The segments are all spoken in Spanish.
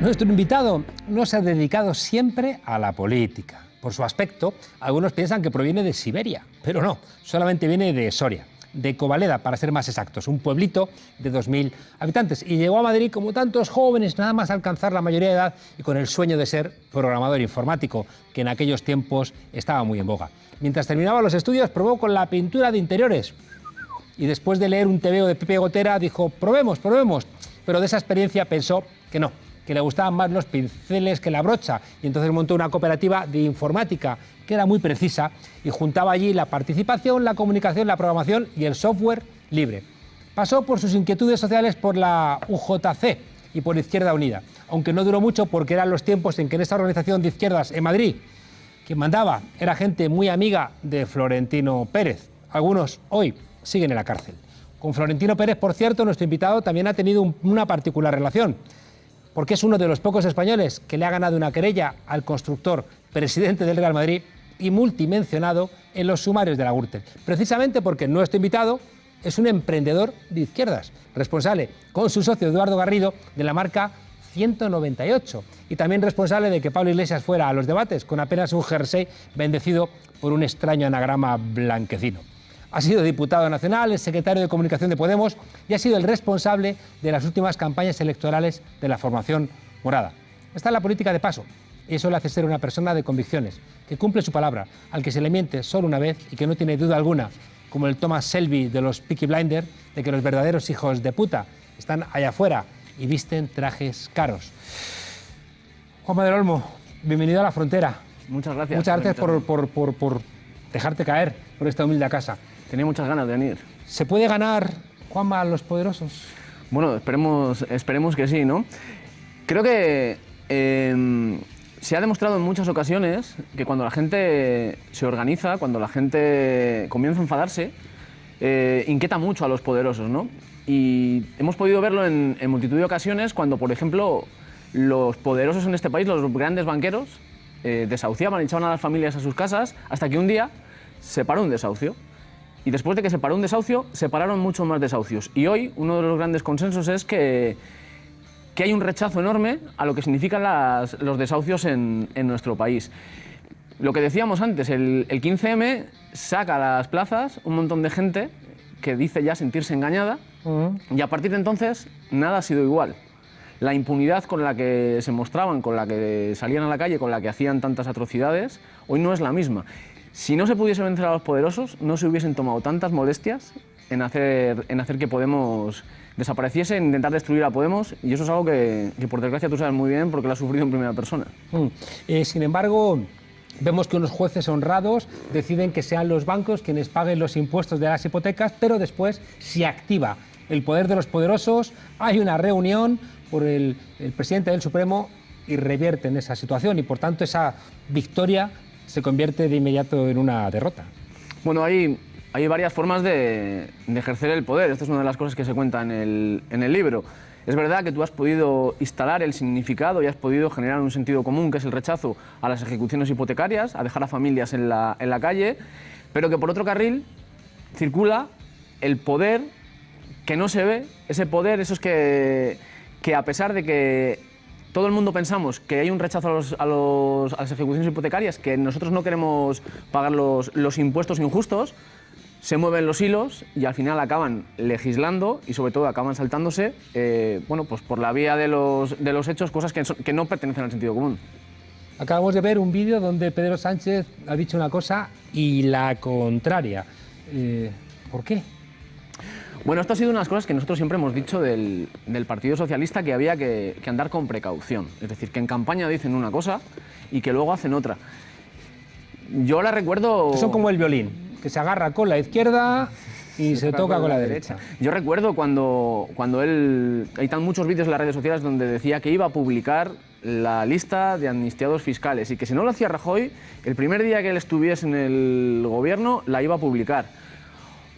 Nuestro invitado no se ha dedicado siempre a la política. Por su aspecto, algunos piensan que proviene de Siberia, pero no, solamente viene de Soria, de Covaleda, para ser más exactos, un pueblito de 2.000 habitantes. Y llegó a Madrid como tantos jóvenes, nada más alcanzar la mayoría de edad y con el sueño de ser programador informático, que en aquellos tiempos estaba muy en boga. Mientras terminaba los estudios, probó con la pintura de interiores. Y después de leer un tebeo de Pepe Gotera, dijo, probemos. Pero de esa experiencia pensó que no, que le gustaban más los pinceles que la brocha, y entonces montó una cooperativa de informática que era muy precisa y juntaba allí la participación, la comunicación, la programación y el software libre. Pasó por sus inquietudes sociales por la UJC y por Izquierda Unida, aunque no duró mucho porque eran los tiempos en que en esta organización de izquierdas en Madrid, quien mandaba era gente muy amiga de Florentino Pérez. Algunos hoy siguen en la cárcel. Con Florentino Pérez, por cierto, nuestro invitado también ha tenido una particular relación, porque es uno de los pocos españoles que le ha ganado una querella al constructor, presidente del Real Madrid y multimencionado en los sumarios de la Gürtel. Precisamente porque nuestro invitado es un emprendedor de izquierdas, responsable, con su socio Eduardo Garrido, de la marca 198, y también responsable de que Pablo Iglesias fuera a los debates con apenas un jersey bendecido por un extraño anagrama blanquecino. Ha sido diputado nacional, es secretario de Comunicación de Podemos y ha sido el responsable de las últimas campañas electorales de la formación morada. Está en la política de paso y eso le hace ser una persona de convicciones, que cumple su palabra, al que se le miente solo una vez y que no tiene duda alguna, como el Thomas Shelby de los Peaky Blinders, de que los verdaderos hijos de puta están allá afuera y visten trajes caros. Juanma del Olmo, bienvenido a La Frontera. Muchas gracias. Muchas gracias por dejarte caer por esta humilde casa. Tenía muchas ganas de venir. ¿Se puede ganar, Juanma, a los poderosos? Bueno, esperemos que sí, ¿no? Creo que se ha demostrado en muchas ocasiones que cuando la gente se organiza, cuando la gente comienza a enfadarse, inquieta mucho a los poderosos, ¿no? Y hemos podido verlo en multitud de ocasiones cuando, por ejemplo, los poderosos en este país, los grandes banqueros, desahuciaban y echaban a las familias a sus casas hasta que un día se paró un desahucio. Y después de que se paró un desahucio, se pararon muchos más desahucios. Y hoy uno de los grandes consensos es que hay un rechazo enorme a lo que significan los desahucios en nuestro país. Lo que decíamos antes, el 15M saca a las plazas un montón de gente que dice ya sentirse engañada, y a partir de entonces nada ha sido igual. La impunidad con la que se mostraban, con la que salían a la calle, con la que hacían tantas atrocidades, hoy no es la misma. Si no se pudiese vencer a los poderosos, no se hubiesen tomado tantas molestias en hacer que Podemos desapareciese, en intentar destruir a Podemos, y eso es algo que por desgracia tú sabes muy bien porque lo has sufrido en primera persona. Sin embargo, vemos que unos jueces honrados deciden que sean los bancos quienes paguen los impuestos de las hipotecas, pero después se activa el poder de los poderosos, hay una reunión por el presidente del Supremo y revierten esa situación, y por tanto esa victoria se convierte de inmediato en una derrota. Bueno, hay varias formas de ejercer el poder. Esta es una de las cosas que se cuenta en el libro. Es verdad que tú has podido instalar el significado y has podido generar un sentido común, que es el rechazo a las ejecuciones hipotecarias, a dejar a familias en la calle, pero que por otro carril circula el poder que no se ve, ese poder, esos que a pesar de que todo el mundo pensamos que hay un rechazo a las ejecuciones hipotecarias, que nosotros no queremos pagar los impuestos injustos, se mueven los hilos y al final acaban legislando y sobre todo acaban saltándose bueno, pues por la vía de los hechos cosas que no pertenecen al sentido común. Acabamos de ver un vídeo donde Pedro Sánchez ha dicho una cosa y la contraria. ¿Por qué? Bueno, esto ha sido una de las cosas que nosotros siempre hemos dicho del Partido Socialista, que había que andar con precaución. Es decir, que en campaña dicen una cosa y que luego hacen otra. Yo la recuerdo... Son como el violín, que se agarra con la izquierda y se toca con la derecha. Yo recuerdo cuando él... Hay tan muchos vídeos en las redes sociales donde decía que iba a publicar la lista de amnistiados fiscales y que si no lo hacía Rajoy, el primer día que él estuviese en el gobierno la iba a publicar.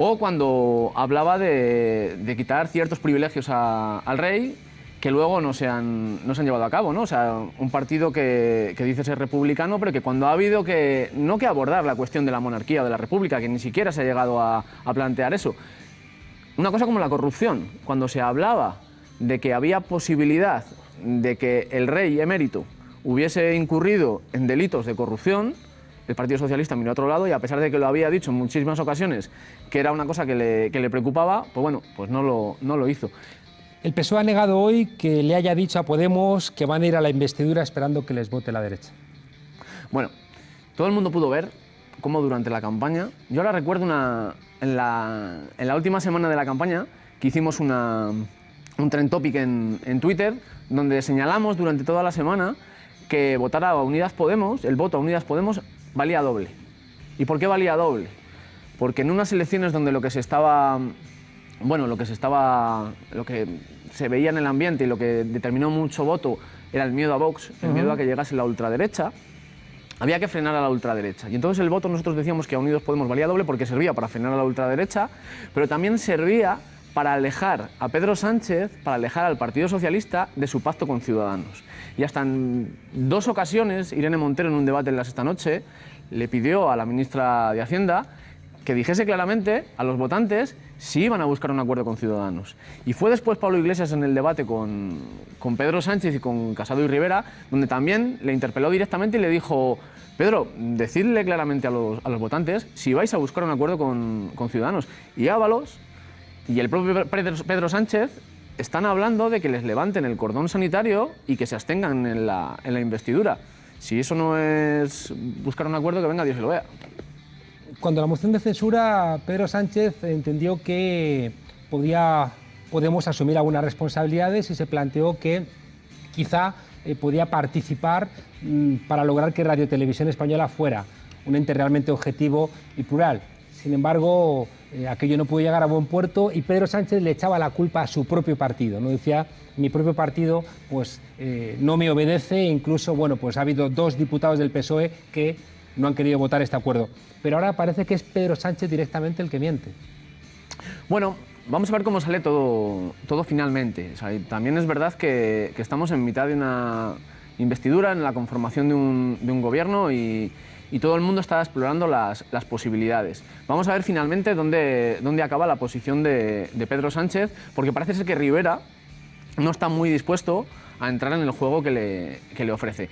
O cuando hablaba de quitar ciertos privilegios al rey que luego no se han llevado a cabo, ¿no? O sea, un partido que dice ser republicano, pero que cuando ha habido no que abordar la cuestión de la monarquía o de la república, que ni siquiera se ha llegado a plantear eso. Una cosa como la corrupción, cuando se hablaba de que había posibilidad de que el rey emérito hubiese incurrido en delitos de corrupción, el Partido Socialista miró a otro lado y, a pesar de que lo había dicho en muchísimas ocasiones que era una cosa que le preocupaba, pues bueno, pues no lo hizo. El PSOE ha negado hoy que le haya dicho a Podemos que van a ir a la investidura esperando que les vote la derecha. Bueno, todo el mundo pudo ver cómo durante la campaña, yo ahora recuerdo en la última semana de la campaña que hicimos un trend topic en Twitter, donde señalamos durante toda la semana que votar a Unidas Podemos, el voto a Unidas Podemos, valía doble. ¿Y por qué valía doble? Porque en unas elecciones donde lo que se veía en el ambiente y lo que determinó mucho voto era el miedo a Vox, el miedo a que llegase la ultraderecha, había que frenar a la ultraderecha. Y entonces el voto, nosotros decíamos que a Unidos Podemos valía doble porque servía para frenar a la ultraderecha, pero también servía para alejar a Pedro Sánchez, para alejar al Partido Socialista de su pacto con Ciudadanos. Y hasta en 2 ocasiones, Irene Montero, en un debate en La Sexta Noche, le pidió a la ministra de Hacienda que dijese claramente a los votantes si iban a buscar un acuerdo con Ciudadanos. Y fue después Pablo Iglesias en el debate con Pedro Sánchez y con Casado y Rivera, donde también le interpeló directamente y le dijo: Pedro, decidle claramente a los votantes si vais a buscar un acuerdo con Ciudadanos. Y Ábalos y el propio Pedro Sánchez están hablando de que les levanten el cordón sanitario y que se abstengan en la investidura. Si eso no es buscar un acuerdo, que venga Dios y lo vea. Cuando la moción de censura, Pedro Sánchez entendió que Podemos asumir algunas responsabilidades y se planteó que quizá podía participar para lograr que Radio Televisión Española fuera un ente realmente objetivo y plural. Sin embargo, aquello no pudo llegar a buen puerto y Pedro Sánchez le echaba la culpa a su propio partido, ¿no? Decía: mi propio partido pues, no me obedece, incluso pues, ha habido 2 diputados del PSOE que no han querido votar este acuerdo. Pero ahora parece que es Pedro Sánchez directamente el que miente. Bueno, vamos a ver cómo sale todo finalmente. O sea, también es verdad que estamos en mitad de una investidura, en la conformación de un gobierno y todo el mundo está explorando las posibilidades. Vamos a ver finalmente dónde acaba la posición de Pedro Sánchez, porque parece ser que Rivera no está muy dispuesto a entrar en el juego que le ofrece.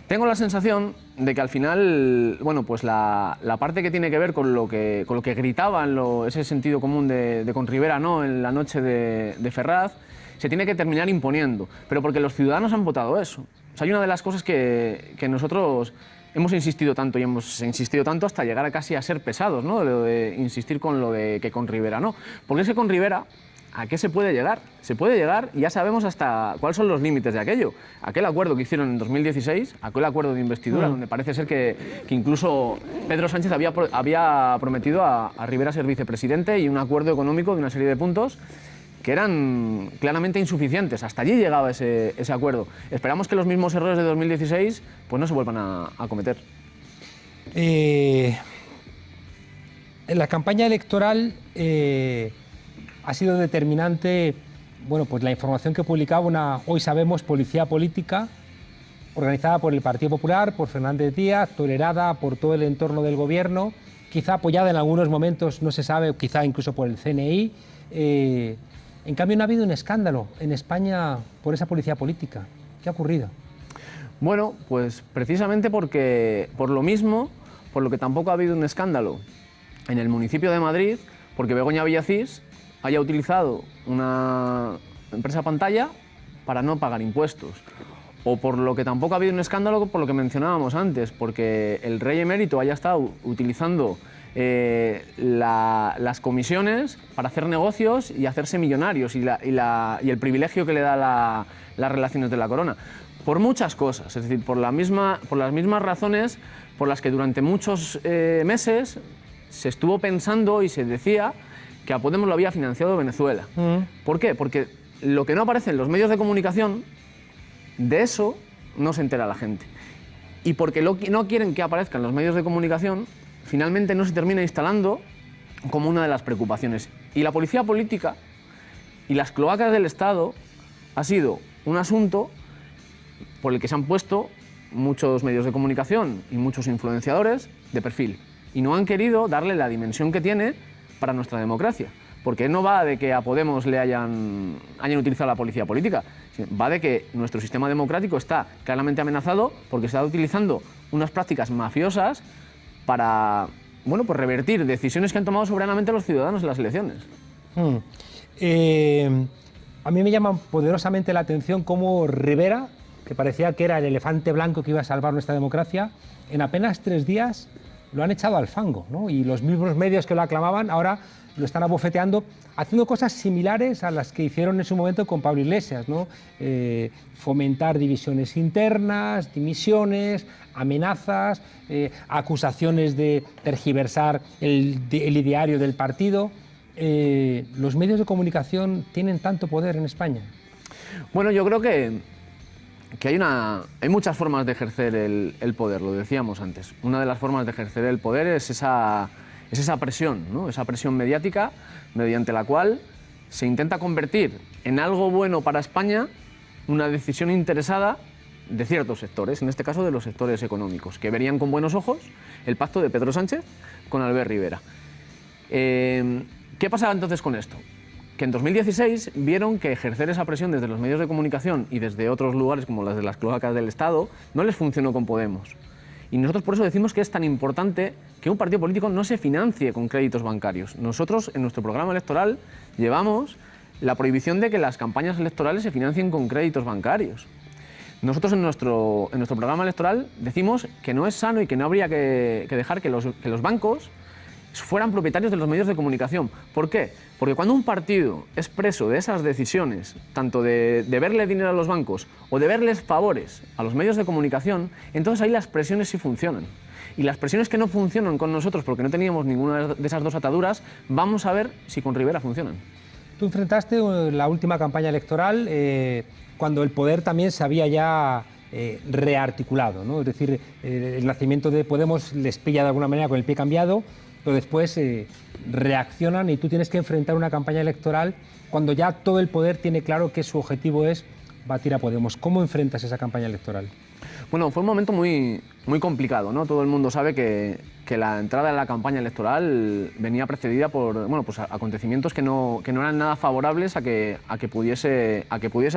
Tengo la sensación de que al final, pues la parte que tiene que ver con lo que gritaba ese sentido común de con Rivera no en la noche de Ferraz, se tiene que terminar imponiendo, pero porque los ciudadanos han votado eso. O sea, hay una de las cosas que nosotros hemos insistido tanto y hemos insistido tanto hasta llegar a casi a ser pesados, ¿no? De insistir con lo de que con Rivera no. Porque es que con Rivera, ¿a qué se puede llegar? Se puede llegar y ya sabemos hasta cuáles son los límites de aquello. Aquel acuerdo que hicieron en 2016, aquel acuerdo de investidura, donde parece ser que incluso Pedro Sánchez había prometido a Rivera ser vicepresidente y un acuerdo económico de una serie de puntos que eran claramente insuficientes. Hasta allí llegaba ese acuerdo. Esperamos que los mismos errores de 2016 pues no se vuelvan a cometer. En la campaña electoral ha sido determinante pues la información que publicaba Hoy Sabemos, Policía Política, organizada por el Partido Popular, por Fernández Díaz, tolerada por todo el entorno del gobierno, quizá apoyada en algunos momentos, no se sabe, quizá incluso por el CNI. En cambio, no ha habido un escándalo en España por esa policía política. ¿Qué ha ocurrido? Bueno, pues precisamente por lo mismo, por lo que tampoco ha habido un escándalo en el municipio de Madrid, porque Begoña Villacís haya utilizado una empresa pantalla para no pagar impuestos. O por lo que tampoco ha habido un escándalo por lo que mencionábamos antes, porque el rey emérito haya estado utilizando las comisiones para hacer negocios y hacerse millonarios y el privilegio que le da las relaciones de la corona. Por muchas cosas, es decir, por las mismas razones por las que durante muchos meses se estuvo pensando y se decía que a Podemos lo había financiado Venezuela. ¿Por qué? Porque lo que no aparece en los medios de comunicación, de eso no se entera la gente. Y porque no quieren que aparezcan los medios de comunicación, finalmente no se termina instalando como una de las preocupaciones. Y la policía política y las cloacas del Estado ha sido un asunto por el que se han puesto muchos medios de comunicación y muchos influenciadores de perfil. Y no han querido darle la dimensión que tiene para nuestra democracia. porque no va de que a Podemos le hayan utilizado la policía política, va de que nuestro sistema democrático está claramente amenazado porque está utilizando unas prácticas mafiosas para, bueno, pues revertir decisiones que han tomado soberanamente los ciudadanos en las elecciones. A mí me llama poderosamente la atención cómo Rivera, que parecía que era el elefante blanco que iba a salvar nuestra democracia, en apenas 3 días lo han echado al fango, ¿no? Y los mismos medios que lo aclamaban ahora lo están abofeteando, haciendo cosas similares a las que hicieron en su momento con Pablo Iglesias, ¿no? Fomentar divisiones internas, dimisiones, amenazas, acusaciones de tergiversar el ideario del partido. ¿Los medios de comunicación tienen tanto poder en España? Bueno, yo creo que hay muchas formas de ejercer el poder, lo decíamos antes. Una de las formas de ejercer el poder es esa presión, ¿no? Esa presión mediática mediante la cual se intenta convertir en algo bueno para España una decisión interesada de ciertos sectores, en este caso de los sectores económicos, que verían con buenos ojos el pacto de Pedro Sánchez con Albert Rivera. ¿Qué pasaba entonces con esto? Que en 2016 vieron que ejercer esa presión desde los medios de comunicación y desde otros lugares como las de las cloacas del Estado no les funcionó con Podemos. Y nosotros por eso decimos que es tan importante que un partido político no se financie con créditos bancarios. Nosotros en nuestro programa electoral llevamos la prohibición de que las campañas electorales se financien con créditos bancarios. Nosotros en nuestro programa electoral decimos que no es sano y que no habría que dejar que los bancos fueran propietarios de los medios de comunicación. ¿Por qué? Porque cuando un partido es preso de esas decisiones, tanto de verle dinero a los bancos o de verles favores a los medios de comunicación, entonces ahí las presiones sí funcionan. Y las presiones que no funcionan con nosotros porque no teníamos ninguna de esas dos ataduras, vamos a ver si con Rivera funcionan. Tú enfrentaste la última campaña electoral cuando el poder también se había ya rearticulado, ¿no? Es decir, el nacimiento de Podemos les pilla de alguna manera con el pie cambiado, pero después reaccionan y tú tienes que enfrentar una campaña electoral cuando ya todo el poder tiene claro que su objetivo es batir a Podemos. ¿Cómo enfrentas esa campaña electoral? Bueno, fue un momento muy complicado, ¿no? Todo el mundo sabe que la entrada en la campaña electoral venía precedida por pues acontecimientos que no eran nada favorables a que pudiese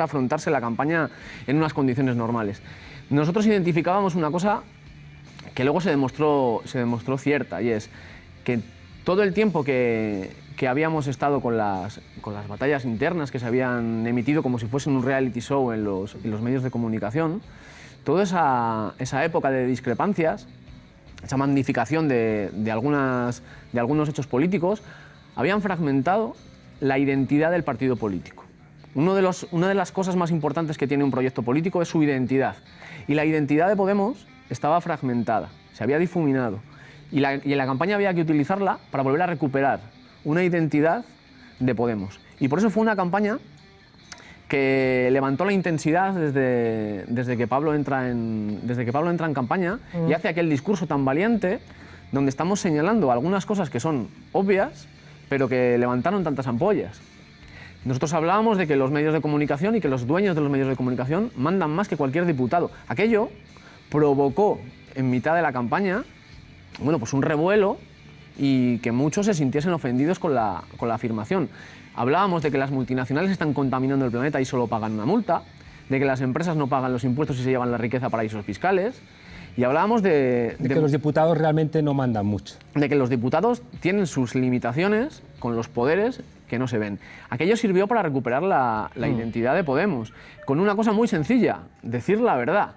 afrontarse la campaña en unas condiciones normales. Nosotros identificábamos una cosa que luego se demostró cierta, y es que todo el tiempo que habíamos estado con las batallas internas que se habían emitido como si fuesen un reality show en los medios de comunicación, toda esa época de discrepancias, esa magnificación de algunos hechos políticos, habían fragmentado la identidad del partido político. Una de las cosas más importantes que tiene un proyecto político es su identidad. Y la identidad de Podemos estaba fragmentada, se había difuminado. Y en la campaña había que utilizarla para volver a recuperar una identidad de Podemos. Y por eso fue una campaña que levantó la intensidad desde que Pablo entra en campaña y hace aquel discurso tan valiente donde estamos señalando algunas cosas que son obvias, pero que levantaron tantas ampollas. Nosotros hablábamos de que los medios de comunicación y que los dueños de los medios de comunicación mandan más que cualquier diputado. Aquello provocó en mitad de la campaña pues un revuelo y que muchos se sintiesen ofendidos con la afirmación. Hablábamos de que las multinacionales están contaminando el planeta y solo pagan una multa, de que las empresas no pagan los impuestos y se llevan la riqueza a paraísos fiscales, y hablábamos de que los diputados realmente no mandan mucho. De que los diputados tienen sus limitaciones con los poderes que no se ven. Aquello sirvió para recuperar la identidad de Podemos, con una cosa muy sencilla, decir la verdad.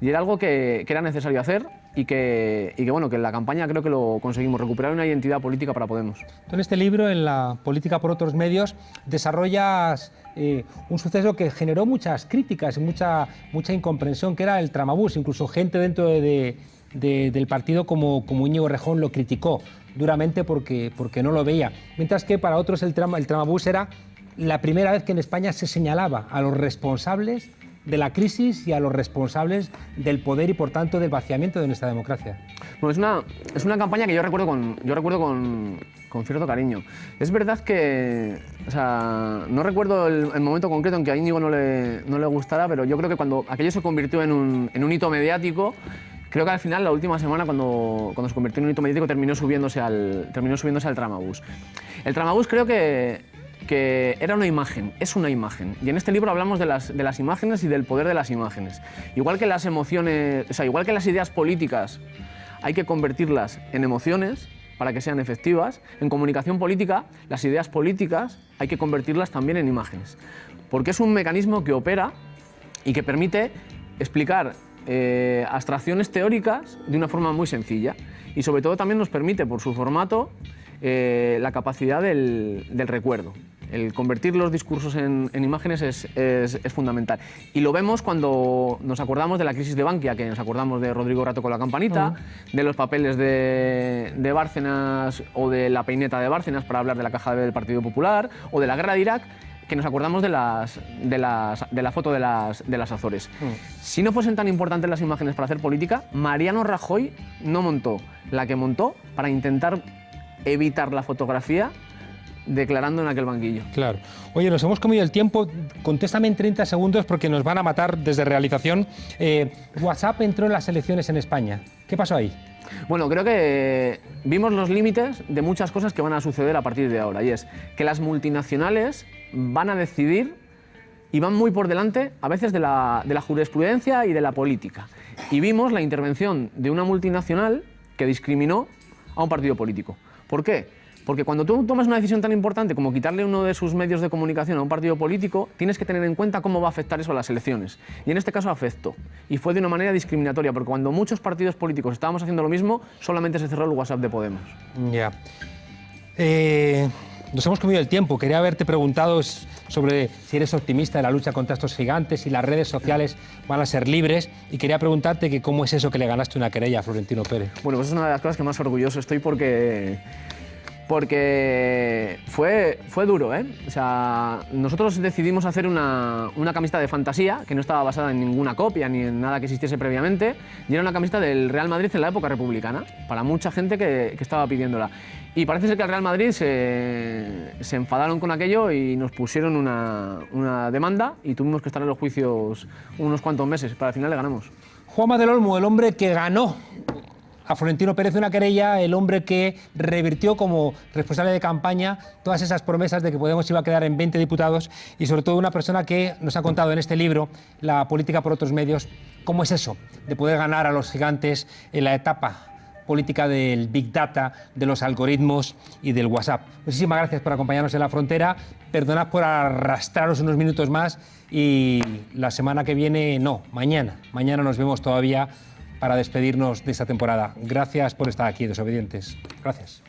Y era algo que era necesario hacer y que en la campaña creo que lo conseguimos, recuperar una identidad política para Podemos. Tú en este libro, en La política por otros medios, desarrollas un suceso que generó muchas críticas y mucha incomprensión, que era el tramabús. Incluso gente dentro del partido como Íñigo Errejón lo criticó duramente porque no lo veía. Mientras que para otros el tramabús era la primera vez que en España se señalaba a los responsables de la crisis y a los responsables del poder y, por tanto, del vaciamiento de nuestra democracia. Bueno, es una campaña que yo recuerdo con cierto cariño. Es verdad que, no recuerdo el momento concreto en que a Íñigo no le gustara, pero yo creo que cuando aquello se convirtió en un hito mediático, Creo que al final, la última semana, cuando se convirtió en un hito mediático, terminó subiéndose al Tramabús. El Tramabús creo que era una imagen, es una imagen. Y en este libro hablamos de las imágenes y del poder de las imágenes. Igual que las emociones, o sea, igual que las ideas políticas hay que convertirlas en emociones para que sean efectivas, en comunicación política, las ideas políticas hay que convertirlas también en imágenes. Porque es un mecanismo que opera y que permite explicar abstracciones teóricas de una forma muy sencilla. Y sobre todo también nos permite, por su formato, la capacidad del recuerdo. El convertir los discursos en imágenes es fundamental. Y lo vemos cuando nos acordamos de la crisis de Bankia, que nos acordamos de Rodrigo Rato con la campanita, de los papeles de Bárcenas o de la peineta de Bárcenas para hablar de la caja del Partido Popular, o de la guerra de Irak, que nos acordamos de la foto de las Azores. Si no fuesen tan importantes las imágenes para hacer política, Mariano Rajoy no montó la que montó para intentar evitar la fotografía declarando en aquel banquillo. Claro. Oye, nos hemos comido el tiempo. Contéstame en 30 segundos porque nos van a matar desde realización. WhatsApp entró en las elecciones en España. ¿Qué pasó ahí? Bueno, creo que vimos los límites de muchas cosas que van a suceder a partir de ahora. Y es que las multinacionales van a decidir y van muy por delante a veces de la jurisprudencia y de la política. Y vimos la intervención de una multinacional que discriminó a un partido político. ¿Por qué? Porque cuando tú tomas una decisión tan importante como quitarle uno de sus medios de comunicación a un partido político, tienes que tener en cuenta cómo va a afectar eso a las elecciones. Y en este caso afectó. Y fue de una manera discriminatoria, porque cuando muchos partidos políticos estábamos haciendo lo mismo, solamente se cerró el WhatsApp de Podemos. Ya. Nos hemos comido el tiempo. Quería haberte preguntado sobre si eres optimista de la lucha contra estos gigantes, si las redes sociales van a ser libres, y quería preguntarte que cómo es eso que le ganaste una querella a Florentino Pérez. Bueno, pues es una de las cosas que más orgulloso estoy porque fue duro, ¿eh? O sea, nosotros decidimos hacer una camiseta de fantasía que no estaba basada en ninguna copia ni en nada que existiese previamente, y era una camiseta del Real Madrid en la época republicana, para mucha gente que estaba pidiéndola. Y parece ser que al Real Madrid se enfadaron con aquello y nos pusieron una demanda y tuvimos que estar en los juicios unos cuantos meses, pero al final le ganamos. Juanma del Olmo, el hombre que ganó a Florentino Pérez una querella, el hombre que revirtió como responsable de campaña todas esas promesas de que Podemos iba a quedar en 20 diputados, y sobre todo una persona que nos ha contado en este libro, La política por otros medios, cómo es eso de poder ganar a los gigantes en la etapa política del Big Data, de los algoritmos y del WhatsApp. Muchísimas gracias por acompañarnos en La Frontera. Perdonad por arrastraros unos minutos más, y la semana que viene, no, mañana nos vemos todavía para despedirnos de esta temporada. Gracias por estar aquí, desobedientes. Gracias.